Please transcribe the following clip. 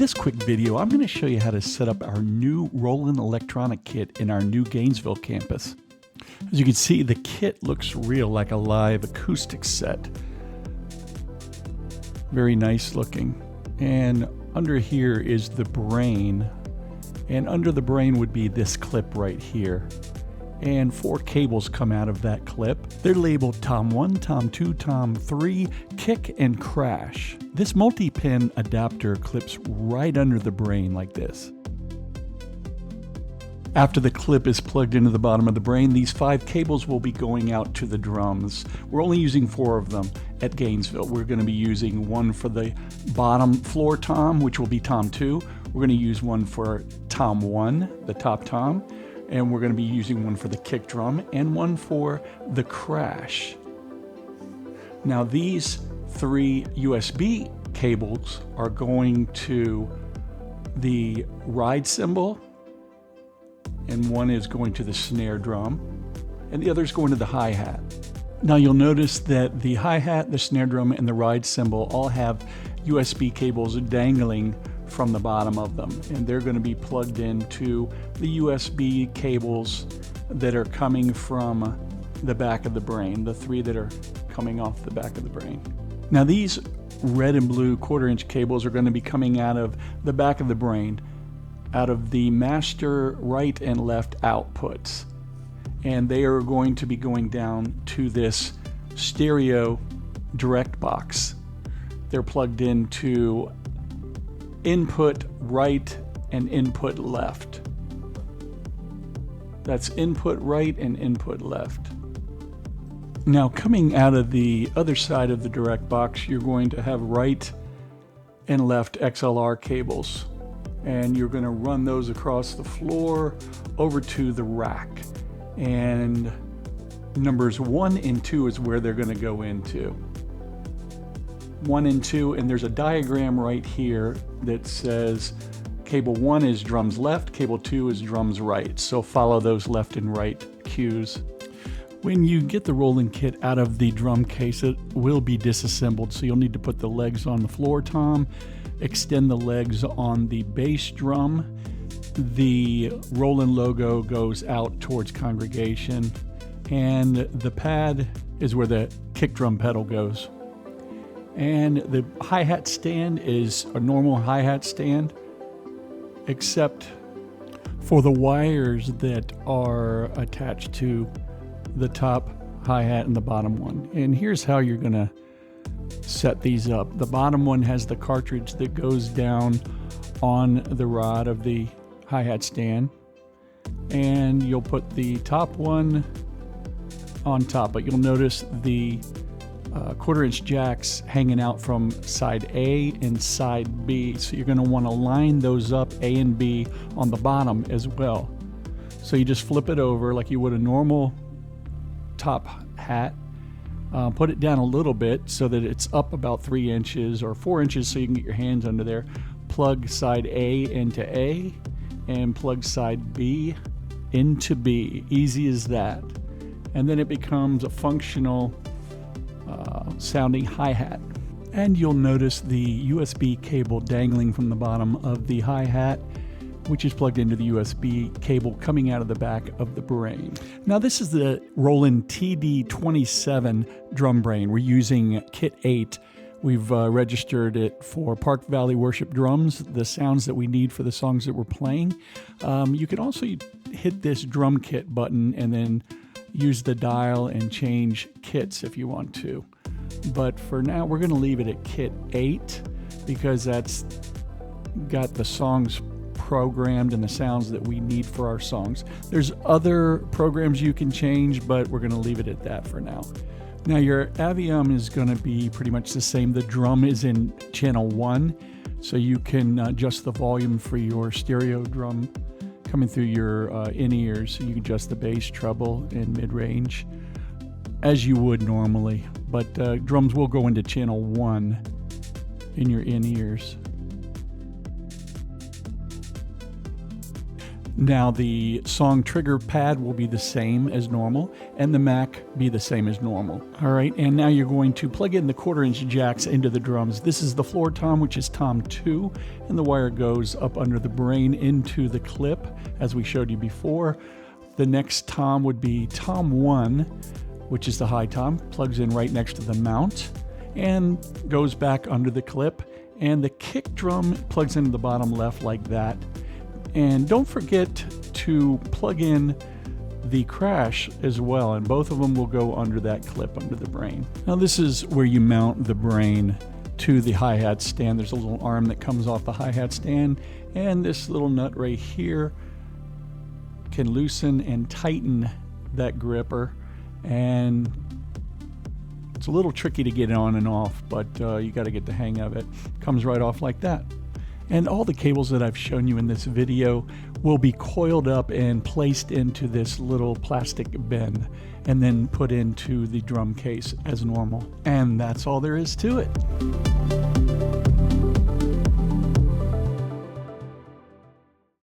this quick video, I'm going to show you how to set up our new Roland electronic kit in our new Gainesville campus. As you can see, the kit looks real, like a live acoustic set. Very nice looking. And under here is the brain. And under the brain would be this clip right here. And 4 cables come out of that clip. They're labeled Tom 1, Tom 2, Tom 3, Kick, and Crash. This multi-pin adapter clips right under the brain like this. After the clip is plugged into the bottom of the brain, these 5 cables will be going out to the drums. We're only using 4 of them at Gainesville. We're going to be using one for the bottom floor tom, which will be Tom 2. We're going to use one for Tom 1, the top tom. And we're going to be using one for the kick drum and one for the crash. Now these 3 USB cables are going to the ride cymbal, and one is going to the snare drum, and the other is going to the hi-hat. Now you'll notice that the hi-hat, the snare drum, and the ride cymbal all have USB cables dangling from the bottom of them, and they're going to be plugged into the USB cables that are coming from the back of the brain, the 3 that are coming off the back of the brain. Now these red and blue 1/4-inch cables are going to be coming out of the back of the brain, out of the master right and left outputs, and they are going to be going down to this stereo direct box. They're plugged into input right and input left. That's input right and input left. Now coming out of the other side of the direct box, you're going to have right and left XLR cables, and you're going to run those across the floor over to the rack, and numbers 1 and 2 is where they're going to go into. 1 and 2, and there's a diagram right here that says cable 1 is drums left, cable 2 is drums right. So follow those left and right cues. When you get the Roland kit out of the drum case, it will be disassembled, so you'll need to put the legs on the floor tom, extend the legs on the bass drum. The Roland logo goes out towards congregation, and the pad is where the kick drum pedal goes. And the hi-hat stand is a normal hi-hat stand, except for the wires that are attached to the top hi-hat and the bottom one. And here's how you're gonna set these up. The bottom one has the cartridge that goes down on the rod of the hi-hat stand, and you'll put the top one on top, but you'll notice the 1/4-inch jacks hanging out from side A and side B. So you're going to want to line those up, A and B, on the bottom as well. So you just flip it over like you would a normal top hat. Put it down a little bit so that it's up about 3 inches or 4 inches so you can get your hands under there. Plug side A into A and plug side B into B. Easy as that. And then it becomes a functional sounding hi-hat. And you'll notice the USB cable dangling from the bottom of the hi-hat, which is plugged into the USB cable coming out of the back of the brain. Now this is the Roland TD27 drum brain. We're using kit 8. We've registered it for Park Valley Worship drums, the sounds that we need for the songs that we're playing. You can also hit this drum kit button and then use the dial and change kits if you want to. But for now, we're going to leave it at kit 8 because that's got the songs programmed and the sounds that we need for our songs. There's other programs you can change, but we're going to leave it at that for now. Now your Aviom is going to be pretty much the same. The drum is in channel 1, so you can adjust the volume for your stereo drum coming through your in-ears. So you can adjust the bass, treble, and mid-range as you would normally. But drums will go into channel 1 in your in-ears. Now the song trigger pad will be the same as normal, and the Mac be the same as normal. All right, and now you're going to plug in the 1/4-inch jacks into the drums. This is the floor tom, which is tom 2, and the wire goes up under the brain into the clip, as we showed you before. The next tom would be tom 1, which is the high tom, plugs in right next to the mount, and goes back under the clip. And the kick drum plugs into the bottom left like that. And don't forget to plug in the crash as well, and both of them will go under that clip under the brain. Now this is where you mount the brain to the hi-hat stand. There's a little arm that comes off the hi-hat stand, and this little nut right here can loosen and tighten that gripper, and it's a little tricky to get on and off, but you got to get the hang of it. Comes right off like that. And all the cables that I've shown you in this video will be coiled up and placed into this little plastic bin and then put into the drum case as normal. And that's all there is to it.